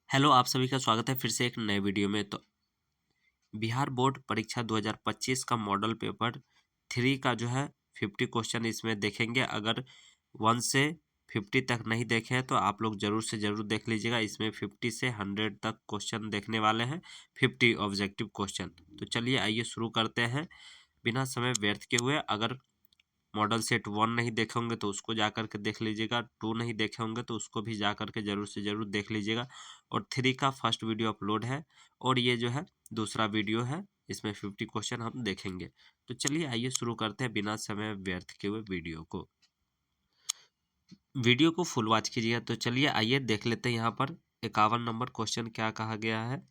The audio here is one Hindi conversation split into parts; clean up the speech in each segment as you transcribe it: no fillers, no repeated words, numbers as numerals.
हेलो, आप सभी का स्वागत है फिर से एक नए वीडियो में। तो बिहार बोर्ड परीक्षा 2025 का मॉडल पेपर 3 का जो है 50 क्वेश्चन इसमें देखेंगे। अगर 1 से 50 तक नहीं देखे हैं तो आप लोग जरूर से जरूर देख लीजिएगा। इसमें 50 से 100 तक क्वेश्चन देखने वाले हैं, 50 ऑब्जेक्टिव क्वेश्चन। तो चलिए आइए शुरू करते हैं बिना समय व्यर्थ किए हुए। अगर मॉडल सेट 1 नहीं देखे होंगे तो उसको जा कर के देख लीजिएगा, 2 नहीं देखे होंगे तो उसको भी जा कर के ज़रूर से ज़रूर देख लीजिएगा। और 3 का फर्स्ट वीडियो अपलोड है और ये जो है दूसरा वीडियो है, इसमें 50 क्वेश्चन हम देखेंगे। तो चलिए आइए शुरू करते हैं बिना समय व्यर्थ किए हुए वीडियो को। वीडियो को फुल वॉच कीजिएगा। तो चलिए आइए देख लेते हैं यहाँ पर 51 नंबर क्वेश्चन क्या कहा गया है।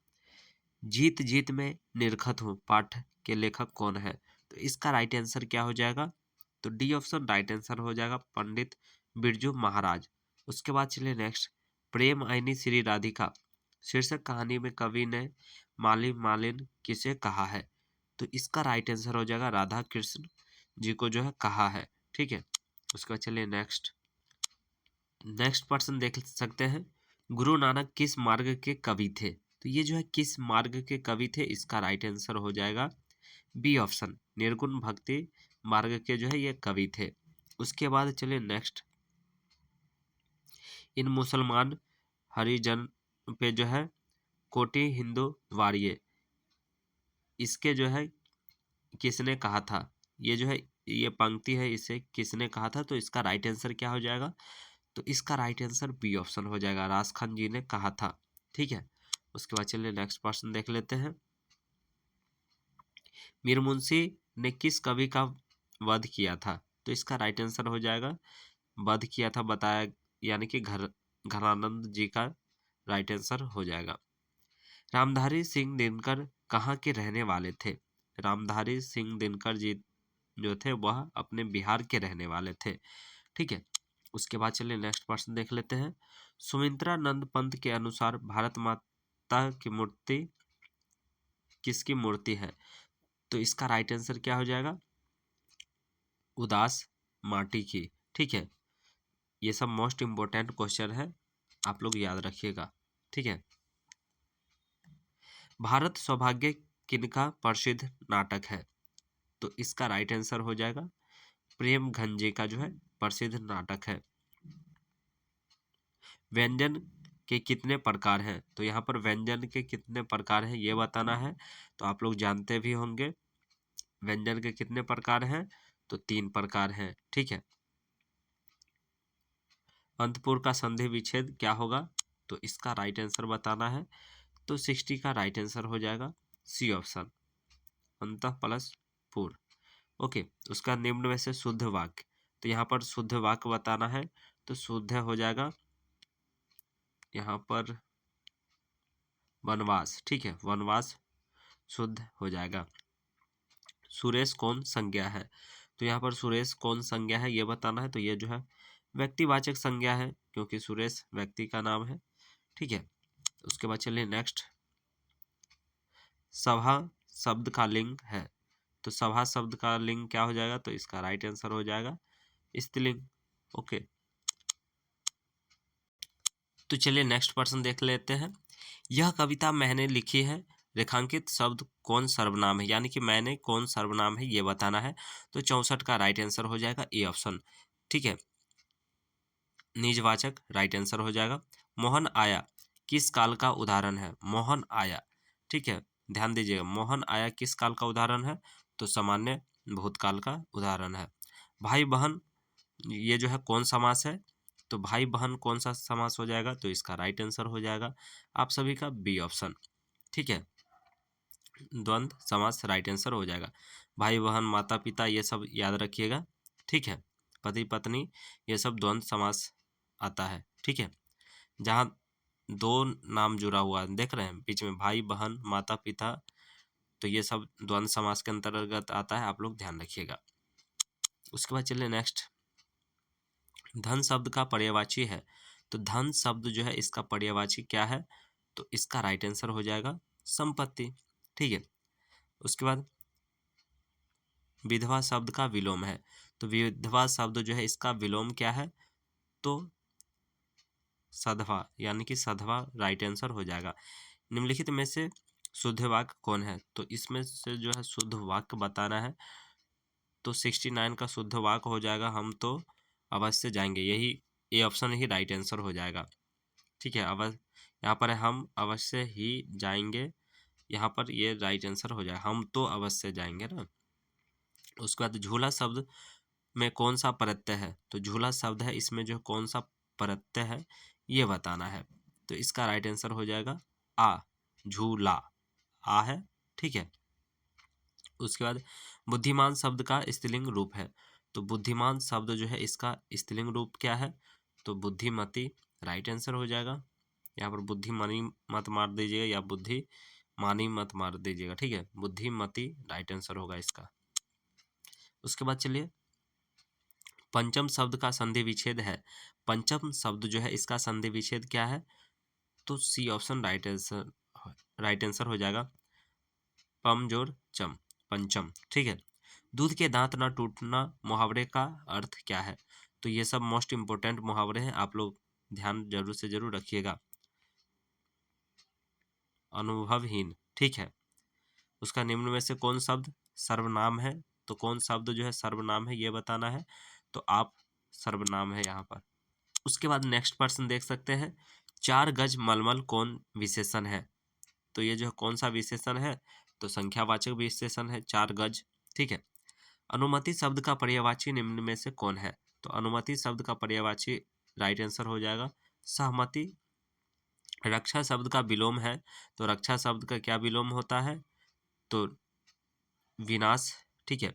जीत जीत में निरखत हूँ पाठ के लेखक कौन है? तो इसका राइट आंसर क्या हो जाएगा? तो डी ऑप्शन राइट आंसर हो जाएगा, पंडित बिरजू महाराज। उसके बाद चलिए नेक्स्ट, प्रेम आईनी श्री राधिका शीर्षक कहानी में कवि ने माली मालिन किसे कहा है? तो इसका राइट आंसर हो जाएगा राधा कृष्ण जी को जो है कहा है। ठीक है, उसके बाद चलिए नेक्स्ट पर्सन देख सकते हैं। गुरु नानक किस मार्ग के कवि थे? तो ये जो है किस मार्ग के कवि थे, इसका राइट आंसर हो जाएगा बी ऑप्शन, निर्गुण भक्ति मार्ग के जो है ये कवि थे। उसके बाद चलिए नेक्स्ट, इन मुसलमान हरिजन पे जो है कोटि हिंदू वारिये, इसके जो है किसने कहा था? ये जो है ये पंक्ति है, इसे किसने कहा था? तो इसका राइट आंसर क्या हो जाएगा? तो इसका राइट आंसर बी ऑप्शन हो जाएगा, रास खान जी ने कहा था। ठीक है, उसके बाद चलिए नेक्स्ट पर्सन देख लेते हैं। मीर मुंशी ने किस कवि का वध किया था? तो इसका राइट आंसर हो जाएगा, वध किया था बताया, यानी कि घनानंद जी का राइट आंसर हो जाएगा। रामधारी सिंह दिनकर कहाँ के रहने वाले थे? रामधारी सिंह दिनकर जी जो थे वह अपने बिहार के रहने वाले थे। ठीक है, उसके बाद चलिए नेक्स्ट पर्सन देख लेते हैं। सुमित्रा नंद पंत के अनुसार भारत माता की मूर्ति किसकी मूर्ति है? तो इसका राइट आंसर क्या हो जाएगा? उदास माटी की। ठीक है, ये सब मोस्ट इम्पोर्टेंट क्वेश्चन है, आप लोग याद रखिएगा। ठीक है, भारत सौभाग्य किनका प्रसिद्ध नाटक है? तो इसका राइट आंसर हो जाएगा प्रेम घंजे का जो है प्रसिद्ध नाटक है। व्यंजन के कितने प्रकार हैं? तो यहाँ पर व्यंजन के कितने प्रकार हैं ये बताना है। तो आप लोग जानते भी होंगे व्यंजन के कितने प्रकार हैं, तो 3 प्रकार हैं। ठीक है, अंतपुर का संधि विच्छेद क्या होगा? तो इसका राइट आंसर बताना है। तो 60 का राइट आंसर हो जाएगा सी ऑप्शन, अंतः प्लस पुर। ओके, उसका निम्न में से शुद्ध वाक्य, तो यहाँ पर शुद्ध वाक्य बताना है। तो शुद्ध हो जाएगा यहाँ पर वनवास। ठीक है, वनवास शुद्ध हो जाएगा। सुरेश कौन संज्ञा है? तो यहाँ पर सुरेश कौन संज्ञा है ये बताना है। तो ये जो है व्यक्तिवाचक संज्ञा है, क्योंकि सुरेश व्यक्ति का नाम है। ठीक है, उसके बाद चलिए नेक्स्ट, सभा शब्द का लिंग है। तो सभा शब्द का लिंग क्या हो जाएगा? तो इसका राइट आंसर हो जाएगा स्त्रीलिंग। ओके, तो चलिए नेक्स्ट पर्सन देख लेते हैं। यह कविता मैंने लिखी है, रेखांकित शब्द कौन सर्वनाम है? यानी कि मैंने कौन सर्वनाम है ये बताना है। तो 64 का राइट आंसर हो जाएगा ए ऑप्शन। ठीक है, निजवाचक राइट आंसर हो जाएगा। मोहन आया किस काल का उदाहरण है? मोहन आया, ठीक है, ध्यान दीजिएगा, मोहन आया किस काल का उदाहरण है? तो सामान्य भूतकाल का उदाहरण है। भाई बहन ये जो है कौन समास है? तो भाई बहन कौन सा समास हो जाएगा? तो इसका राइट आंसर हो जाएगा आप सभी का बी ऑप्शन। ठीक है, द्वंद्व समास राइट आंसर हो जाएगा। भाई बहन माता पिता ये सब याद रखिएगा। ठीक है, पति पत्नी ये सब द्वंद्व समास आता है। ठीक है, जहाँ 2 नाम जुड़ा हुआ है देख रहे हैं बीच में, भाई बहन माता पिता, तो ये सब द्वंद्व समास के अंतर्गत आता है, आप लोग ध्यान रखिएगा। उसके बाद चलिए नेक्स्ट, धन शब्द का पर्यायवाची है। तो धन शब्द जो है इसका पर्यायवाची क्या है? तो इसका राइट आंसर हो जाएगा संपत्ति। ठीक है, उसके बाद विधवा शब्द का विलोम है। तो विधवा शब्द जो है इसका विलोम क्या है? तो सधवा, यानी कि सधवा राइट आंसर हो जाएगा। निम्नलिखित में से शुद्ध वाक्य कौन है? तो इसमें से जो है शुद्ध वाक्य बताना है, तो 69 का शुद्ध वाक्य हो जाएगा हम तो अवश्य जाएंगे, यही A option he right answer हो जाएगा। ठीक है, अवश्य यहाँ पर है हम अवश्य ही जाएंगे, यहाँ पर ये राइट आंसर हो जाएगा, हम तो अवश्य जाएंगे ना। उसके बाद झूला शब्द में कौन सा प्रत्यय है? तो झूला शब्द है, इसमें जो कौन सा प्रत्यय है ये बताना है, तो इसका राइट आंसर हो जाएगा आ, झूला, आ है। ठीक है, उसके बाद बुद्धिमान शब्द का स्त्रीलिंग रूप है, तो बुद्धिमान शब्द जो है इसका स्त्रीलिंग रूप क्या है? तो बुद्धिमती राइट आंसर हो जाएगा। यहाँ पर बुद्धिमानी मत मार दीजिएगा या बुद्धिमानी मत मार दीजिएगा। ठीक है, बुद्धिमती राइट आंसर होगा इसका। उसके बाद चलिए, पंचम शब्द का संधि विच्छेद है, पंचम शब्द जो है इसका संधि विच्छेद क्या है? तो सी ऑप्शन राइट आंसर हो जाएगा, पम जोड़ चम, पंचम। ठीक है, दूध के दांत ना टूटना मुहावरे का अर्थ क्या है? तो ये सब मोस्ट इंपोर्टेंट मुहावरे हैं, आप लोग ध्यान जरूर से जरूर रखिएगा। अनुभवहीन, ठीक है। उसका निम्न में से कौन शब्द सर्वनाम है? तो कौन शब्द जो है सर्वनाम है ये बताना है, तो आप सर्वनाम है यहाँ पर। उसके बाद नेक्स्ट पर्सन देख सकते हैं, 4 गज मलमल कौन विशेषण है? तो ये जो कौन सा विशेषण है? तो संख्यावाचक विशेषण है, 4 गज। ठीक है, अनुमति शब्द का पर्यायवाची निम्न में से कौन है? तो अनुमति शब्द का पर्यायवाची राइट आंसर हो जाएगा सहमति। रक्षा शब्द का विलोम है, तो रक्षा शब्द का क्या विलोम होता है? तो विनाश। ठीक है,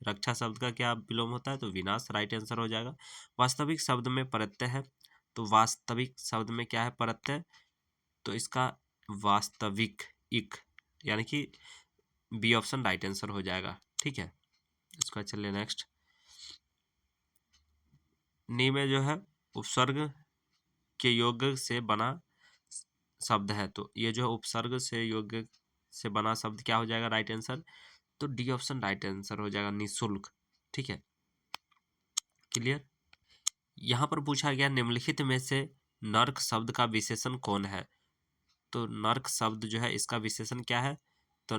रक्षा शब्द का क्या विलोम होता है? तो विनाश राइट आंसर हो जाएगा। वास्तविक शब्द में प्रत्यय है, तो वास्तविक शब्द में क्या है प्रत्यय? तो इसका वास्तविक इक, यानी कि बी ऑप्शन राइट आंसर हो जाएगा। ठीक है, इसका चलिए नेक्स्ट, नी में जो है उपसर्ग के योग से बना शब्द है, तो ये जो उपसर्ग से योग से बना शब्द क्या हो जाएगा राइट आंसर? तो डी ऑप्शन राइट आंसर हो जाएगा, निःशुल्क। ठीक है, क्लियर। यहाँ पर पूछा गया निम्नलिखित में से नर्क शब्द का विशेषण कौन है? तो नर्क शब्द जो है इसका विशेषण क्या है? तो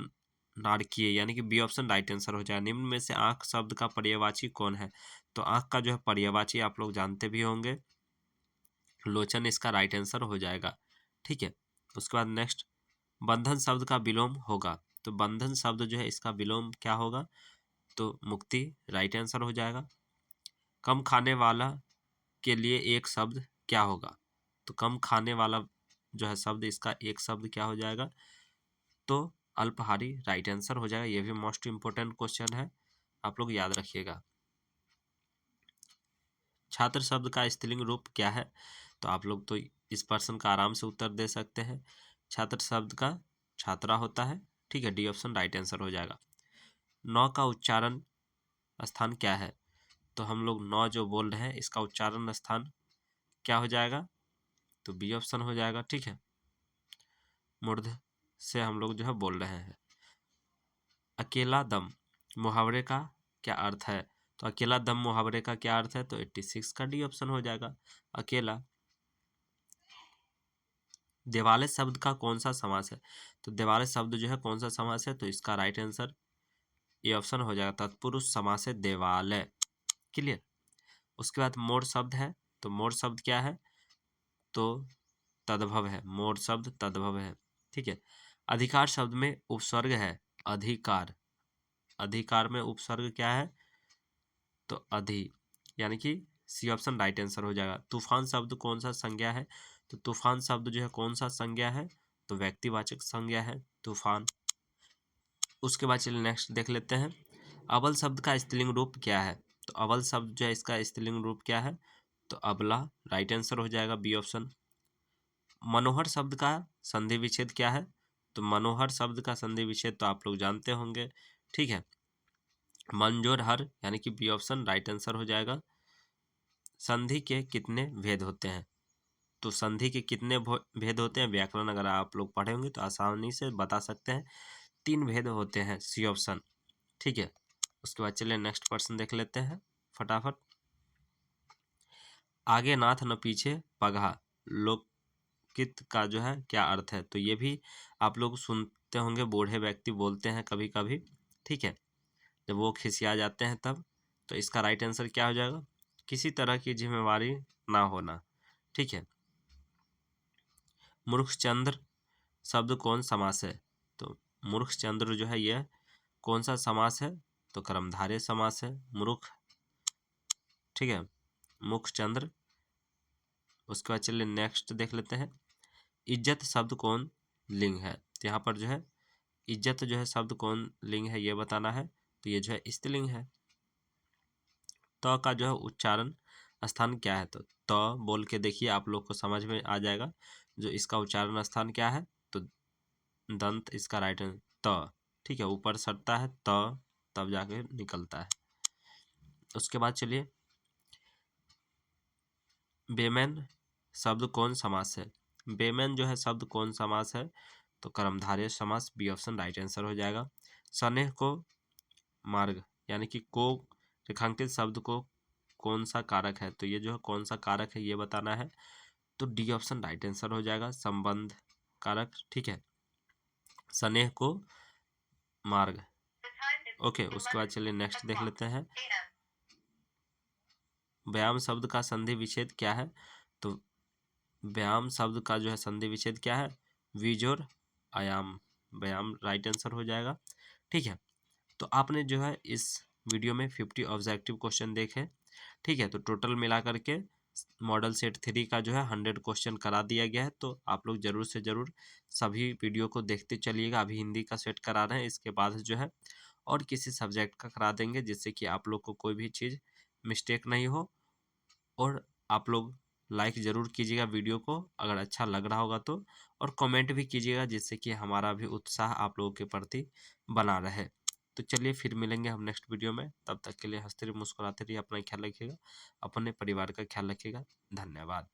नारकीय, यानी कि बी ऑप्शन राइट आंसर हो जाएगा। निम्न में से आंख शब्द का पर्यायवाची कौन है? तो आंख का जो है पर्यायवाची आप लोग जानते भी होंगे, लोचन इसका राइट आंसर हो जाएगा। ठीक है, उसके बाद नेक्स्ट, बंधन शब्द का विलोम होगा, तो बंधन शब्द जो है इसका विलोम क्या होगा? तो मुक्ति राइट आंसर हो जाएगा। कम खाने वाला के लिए एक शब्द क्या होगा? तो कम खाने वाला जो है शब्द, इसका एक शब्द क्या हो जाएगा? तो अल्पाहारी राइट आंसर हो जाएगा। ये भी मोस्ट इंपोर्टेंट क्वेश्चन है, आप लोग याद रखिएगा। छात्र शब्द का स्त्रीलिंग रूप क्या है? तो आप लोग तो इस प्रश्न का आराम से उत्तर दे सकते हैं, छात्र शब्द का छात्रा होता है। ठीक है, डी ऑप्शन राइट आंसर हो जाएगा। नौ का उच्चारण स्थान क्या है? तो हम लोग नौ जो बोल रहे हैं इसका उच्चारण स्थान क्या हो जाएगा? तो बी ऑप्शन हो जाएगा। ठीक है, मूर्ध से हम लोग जो है बोल रहे हैं। अकेला दम मुहावरे का क्या अर्थ है? तो अकेला दम मुहावरे का क्या अर्थ है? तो 86 का डी ऑप्शन हो जाएगा, अकेला। देवालय शब्द का कौन सा समास है? तो देवालय शब्द जो है कौन सा समास है? तो इसका राइट आंसर ये ऑप्शन हो जाएगा, तत्पुरुष समास है देवालय। क्लियर। उसके बाद मोर शब्द है, तो मोर शब्द क्या है? तो तद्भव है, मोर शब्द तद्भव है। ठीक है, अधिकार शब्द में उपसर्ग है, अधिकार, अधिकार में उपसर्ग क्या है? तो अधि, यानी कि सी ऑप्शन राइट आंसर हो जाएगा। तूफान शब्द कौन सा संज्ञा है? तो तूफान शब्द जो है कौन सा संज्ञा है? तो व्यक्तिवाचक संज्ञा है, तूफान। उसके बाद चलिए नेक्स्ट देख लेते हैं, अबल शब्द का स्त्रीलिंग रूप क्या है? तो अबल शब्द जो है इसका स्त्रीलिंग रूप क्या है? तो अबला राइट आंसर हो जाएगा, बी ऑप्शन। मनोहर शब्द का संधि विच्छेद क्या है? तो मनोहर शब्द का संधि विच्छेद तो आप लोग जानते होंगे। ठीक है, मंजोर हर, यानी कि बी ऑप्शन राइट आंसर हो जाएगा। संधि के कितने भेद होते हैं? तो संधि के कितने भेद होते हैं? व्याकरण अगर आप लोग पढ़े होंगे तो आसानी से बता सकते हैं, 3 भेद होते हैं, सी ऑप्शन। ठीक है, उसके बाद चलिए नेक्स्ट पर्सन देख लेते हैं फटाफट। आगे नाथ न पीछे पगहा, लोकित का जो है क्या अर्थ है? तो ये भी आप लोग सुनते होंगे, बूढ़े व्यक्ति बोलते हैं कभी कभी, ठीक है, जब वो खिसिया जाते हैं तब। तो इसका राइट आंसर क्या हो जाएगा? किसी तरह की जिम्मेवारी ना होना, ठीक है। मूर्खचंद्र शब्द कौन समास है? तो मूर्खचंद्र जो है यह कौन सा समास है? तो कर्मधारय समास है। मूर्ख, ठीक है, मुखचंद्र। उसके बाद चलिए नेक्स्ट देख लेते हैं। इज्जत शब्द कौन लिंग है? तो यहाँ पर जो है इज्जत जो है शब्द कौन लिंग है ये बताना है। तो ये जो है स्त्रीलिंग है। त का जो है उच्चारण स्थान क्या है? तो त बोल के देखिए, आप लोग को समझ में आ जाएगा जो इसका उच्चारण स्थान क्या है। तो दंत इसका राइट है त, ठीक है, ऊपर सटता है त, तब जाके निकलता है। उसके बाद चलिए, बेमेन शब्द कौन समास है? बेमेन जो है शब्द कौन समास है? तो कर्मधारय समास, बी ऑप्शन राइट आंसर हो जाएगा। सनेह को मार्ग यानी कि को रेखांकित शब्द को कौन सा कारक है? तो ये जो है कौन सा कारक है ये बताना है। तो डी ऑप्शन राइट आंसर हो जाएगा, संबंध कारक, ठीक है, स्नेह को मार्ग। ओके, उसके बाद चलिए नेक्स्ट देख लेते हैं। व्यायाम शब्द का संधि विच्छेद क्या है? तो व्यायाम शब्द का जो है संधि विच्छेद क्या है? विजोर आयाम, व्यायाम राइट आंसर हो जाएगा, ठीक है। तो आपने जो है इस वीडियो में 50 ऑब्जेक्टिव क्वेश्चन देखे, ठीक है। तो टोटल मिला करके मॉडल सेट 3 का जो है 100 क्वेश्चन करा दिया गया है। तो आप लोग ज़रूर से ज़रूर सभी वीडियो को देखते चलिएगा। अभी हिंदी का सेट करा रहे हैं, इसके बाद जो है और किसी सब्जेक्ट का करा देंगे, जिससे कि आप लोग को कोई भी चीज़ मिस्टेक नहीं हो। और आप लोग लाइक ज़रूर कीजिएगा वीडियो को अगर अच्छा लग रहा होगा तो, और कमेंट भी कीजिएगा जिससे कि हमारा भी उत्साह आप लोगों के प्रति बना रहे। तो चलिए फिर मिलेंगे हम नेक्स्ट वीडियो में। तब तक के लिए हंसते रहिए, मुस्कुराते रहिए, अपना ख्याल रखिएगा, अपने परिवार का ख्याल रखिएगा। धन्यवाद।